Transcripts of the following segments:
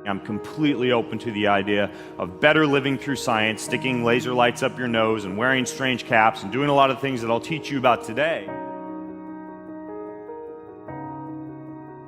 I'm completely open to the idea of better living through science, sticking laser lights up your nose and wearing strange caps and doing a lot of things that I'll teach you about today.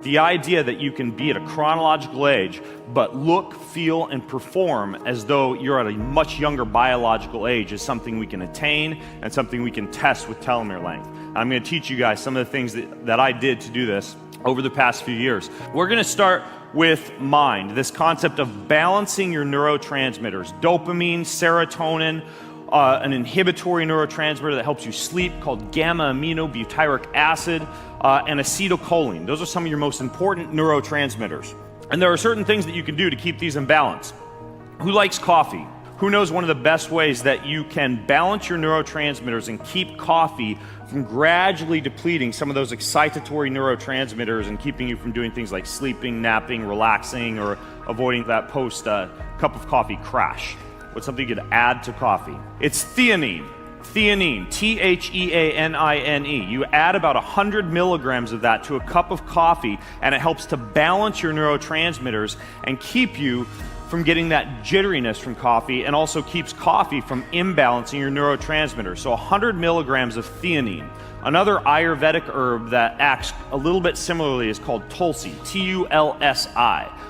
The idea that you can be at a chronological age, but look, feel, and perform as though you're at a much younger biological age is something we can attain and something we can test with telomere length. I'm going to teach you guys some of the things that I did to do this over the past few years. We're going to start with mind, this concept of balancing your neurotransmitters, dopamine, serotonin, an inhibitory neurotransmitter that helps you sleep called gamma-aminobutyric acid, and acetylcholine. Those are some of your most important neurotransmitters. And there are certain things that you can do to keep these in balance. Who likes coffee? Who knows one of the best ways that you can balance your neurotransmitters and keep coffee from gradually depleting some of those excitatory neurotransmitters and keeping you from doing things like sleeping, napping, relaxing, or avoiding that post cup of coffee crash? What's something you could add to coffee? It's theanine. Theanine, Theanine. You add about 100 milligrams of that to a cup of coffee, and it helps to balance your neurotransmitters and keep you from getting that jitteriness from coffee, and also keeps coffee from imbalancing your neurotransmitters. So 100 milligrams of theanine. Another Ayurvedic herb that acts a little bit similarly is called Tulsi, Tulsi.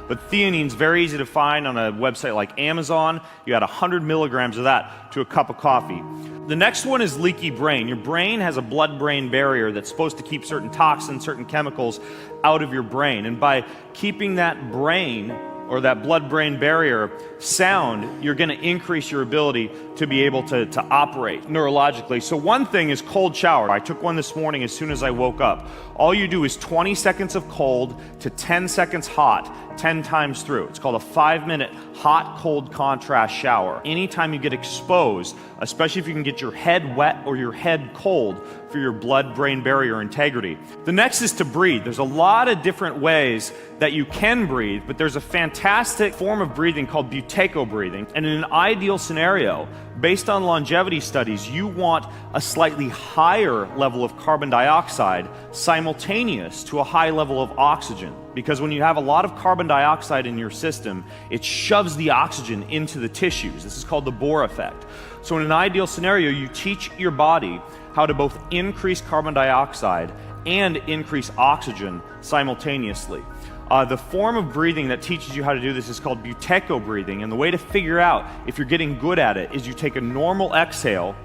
But theanine's very easy to find on a website like Amazon. You add 100 milligrams of that to a cup of coffee. The next one is leaky brain. Your brain has a blood-brain barrier that's supposed to keep certain toxins, certain chemicals out of your brain. And by keeping that brain or that blood-brain barrier sound, you're going to increase your ability to be able to operate neurologically. So one thing is cold shower. I took one this morning as soon as I woke up. All you do is 20 seconds of cold to 10 seconds hot, 10 times through. It's called a 5-minute hot-cold contrast shower. Anytime you get exposed, especially if you can get your head wet or your head cold for your blood-brain barrier integrity. The next is to breathe. There's a lot of different ways that you can breathe, but there's a fantastic form of breathing called Buteyko breathing. And in an ideal scenario, based on longevity studies, you want a slightly higher level of carbon dioxide simultaneous to a high level of oxygen. Because when you have a lot of carbon dioxide in your system, it shoves the oxygen into the tissues. This is called the Bohr effect. So in an ideal scenario, you teach your body how to both increase carbon dioxide and increase oxygen simultaneously. The form of breathing that teaches you how to do this is called Buteyko breathing, and the way to figure out if you're getting good at it is you take a normal exhale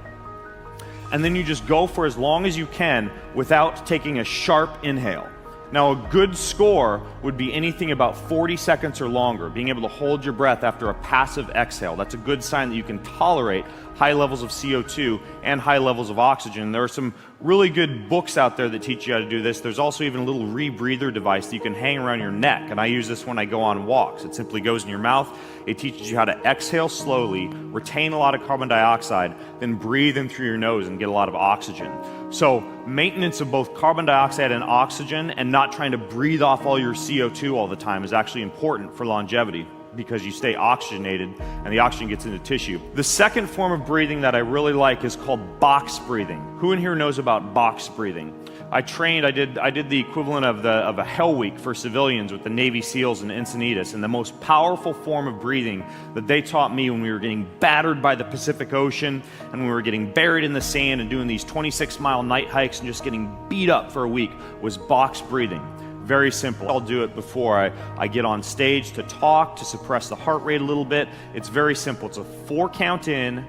and then you just go for as long as you can without taking a sharp inhale. Now, a good score would be anything about 40 seconds or longer, being able to hold your breath after a passive exhale. That's a good sign that you can tolerate high levels of CO2 and high levels of oxygen. There are some really good books out there that teach you how to do this. There's also even a little rebreather device that you can hang around your neck, and I use this when I go on walks. It simply goes in your mouth. It teaches you how to exhale slowly, retain a lot of carbon dioxide, then breathe in through your nose and get a lot of oxygen. So maintenance of both carbon dioxide and oxygen, and not trying to breathe off all your CO2 all the time, is actually important for longevity, because you stay oxygenated and the oxygen gets into tissue. The second form of breathing that I really like is called box breathing. Who in here knows about box breathing? I did the equivalent of a Hell Week for civilians with the Navy SEALs in Encinitas, and the most powerful form of breathing that they taught me when we were getting battered by the Pacific Ocean and we were getting buried in the sand and doing these 26-mile night hikes and just getting beat up for a week was box breathing. Very simple. I'll do it before I get on stage to talk, to suppress the heart rate a little bit. It's very simple. It's a 4 count in,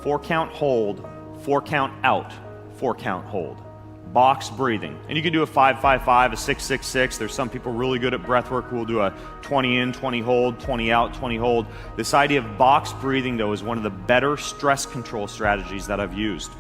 4 count hold, 4 count out, 4 count hold. Box breathing. And you can do a 5-5-5, a 6-6-6. There's some people really good at breath work who will do a 20 in, 20 hold, 20 out, 20 hold. This idea of box breathing, though, is one of the better stress control strategies that I've used.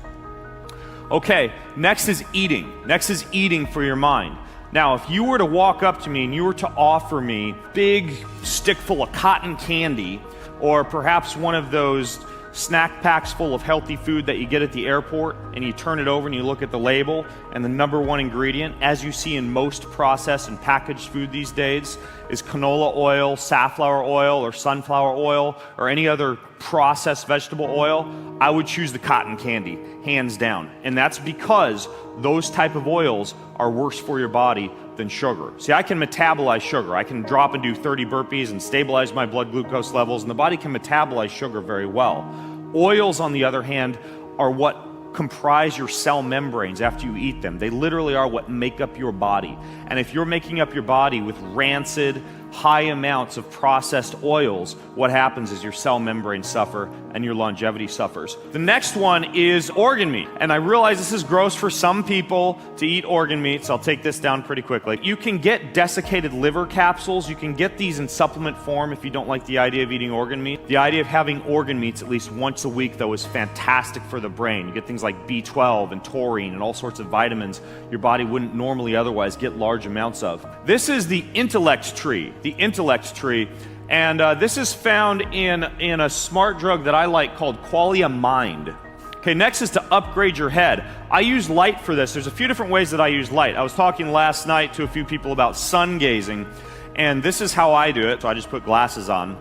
Okay, next is eating. Next is eating for your mind. Now, if you were to walk up to me and you were to offer me a big stick full of cotton candy, or perhaps one of those snack packs full of healthy food that you get at the airport, and you turn it over and you look at the label, and the number one ingredient, as you see in most processed and packaged food these days, is canola oil, safflower oil, or sunflower oil, or any other processed vegetable oil, I would choose the cotton candy, hands down. And that's because those type of oils are worse for your body than sugar. See, I can metabolize sugar. I can drop and do 30 burpees and stabilize my blood glucose levels, and the body can metabolize sugar very well. Oils, on the other hand, are what comprise your cell membranes after you eat them. They literally are what make up your body. And if you're making up your body with rancid, high amounts of processed oils, what happens is your cell membranes suffer and your longevity suffers. The next one is organ meat. And I realize this is gross for some people to eat organ meat, so I'll take this down pretty quickly. You can get desiccated liver capsules. You can get these in supplement form if you don't like the idea of eating organ meat. The idea of having organ meats at least once a week, though, is fantastic for the brain. You get things like B12 and taurine and all sorts of vitamins your body wouldn't normally otherwise get large amounts of. This is the intellect tree. The intellect tree, and this is found in a smart drug that I like called Qualia Mind. Okay, next is to upgrade your head. I use light for this. There's a few different ways that I use light. I was talking last night to a few people about sun gazing, and this is how I do it. So I just put glasses on.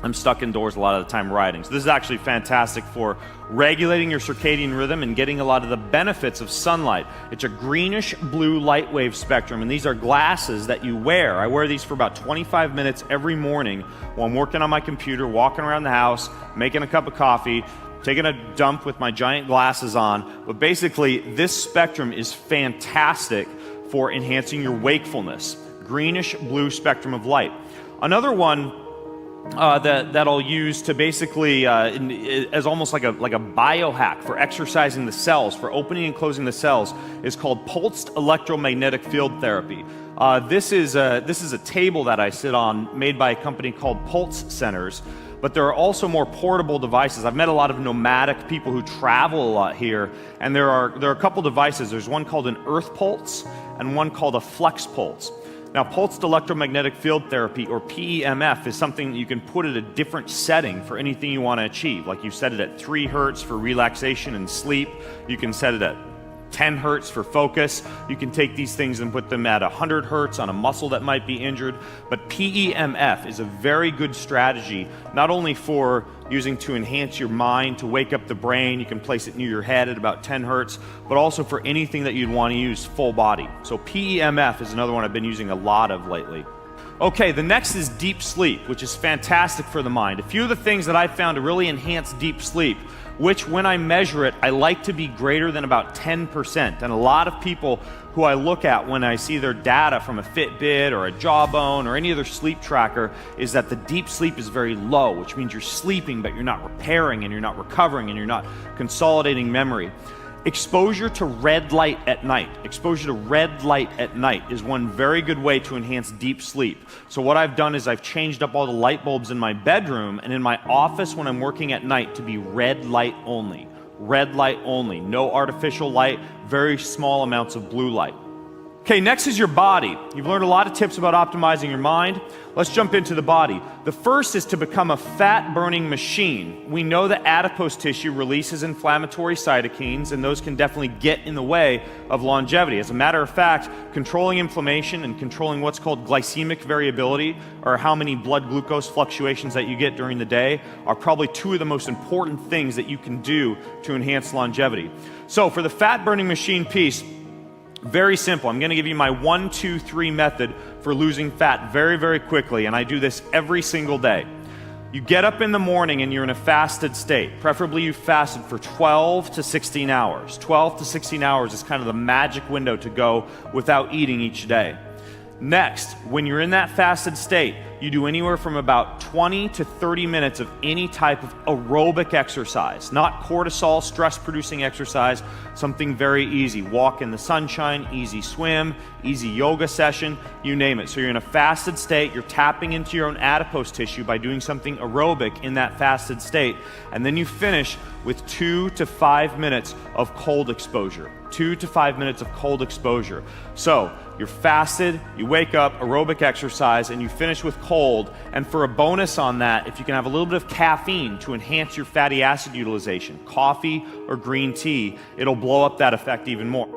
I'm stuck indoors a lot of the time riding. So this is actually fantastic for regulating your circadian rhythm and getting a lot of the benefits of sunlight. It's a greenish blue light wave spectrum, and these are glasses that you wear. I wear these for about 25 minutes every morning while I'm working on my computer, walking around the house, making a cup of coffee, taking a dump with my giant glasses on. But basically, this spectrum is fantastic for enhancing your wakefulness. Greenish blue spectrum of light. Another one that I'll use to basically as almost like a biohack for exercising the cells, for opening and closing the cells, is called pulsed electromagnetic field therapy. This is a table that I sit on, made by a company called Pulse Centers. But there are also more portable devices. I've met a lot of nomadic people who travel a lot here, and there are a couple devices. There's one called an Earth Pulse and one called a Flex Pulse. Now, pulsed electromagnetic field therapy, or PEMF, is something that you can put at a different setting for anything you want to achieve. Like you set it at 3 hertz for relaxation and sleep. You can set it at 10 hertz for focus. You can take these things and put them at 100 hertz on a muscle that might be injured. But PEMF is a very good strategy, not only for using to enhance your mind, to wake up the brain. You can place it near your head at about 10 hertz, but also for anything that you'd want to use full body. So PEMF is another one I've been using a lot of lately. Okay, the next is deep sleep, which is fantastic for the mind. A few of the things that I've found to really enhance deep sleep, which when I measure it, I like to be greater than about 10%. And a lot of people who I look at when I see their data from a Fitbit or a Jawbone or any other sleep tracker is that the deep sleep is very low, which means you're sleeping, but you're not repairing and you're not recovering and you're not consolidating memory. Exposure to red light at night. Exposure to red light at night is one very good way to enhance deep sleep. So what I've done is I've changed up all the light bulbs in my bedroom and in my office when I'm working at night to be red light only. Red light only. No artificial light, very small amounts of blue light. Okay, next is your body. You've learned a lot of tips about optimizing your mind. Let's jump into the body. The first is to become a fat-burning machine. We know that adipose tissue releases inflammatory cytokines, and those can definitely get in the way of longevity. As a matter of fact, controlling inflammation and controlling what's called glycemic variability, or how many blood glucose fluctuations that you get during the day, are probably two of the most important things that you can do to enhance longevity. So for the fat-burning machine piece, very simple. I'm going to give you my 1, 2, 3 method for losing fat very, very quickly, and I do this every single day. You get up in the morning and you're in a fasted state. Preferably you fasted for 12 to 16 hours. 12 to 16 hours is kind of the magic window to go without eating each day. Next, when you're in that fasted state, you do anywhere from about 20 to 30 minutes of any type of aerobic exercise, not cortisol, stress-producing exercise, something very easy. Walk in the sunshine, easy swim, easy yoga session, you name it. So you're in a fasted state, you're tapping into your own adipose tissue by doing something aerobic in that fasted state, and then you finish with 2 to 5 minutes of cold exposure. 2 to 5 minutes of cold exposure. So you're fasted, you wake up, aerobic exercise, and you finish with cold. And for a bonus on that, if you can have a little bit of caffeine to enhance your fatty acid utilization, coffee or green tea, it'll blow up that effect even more.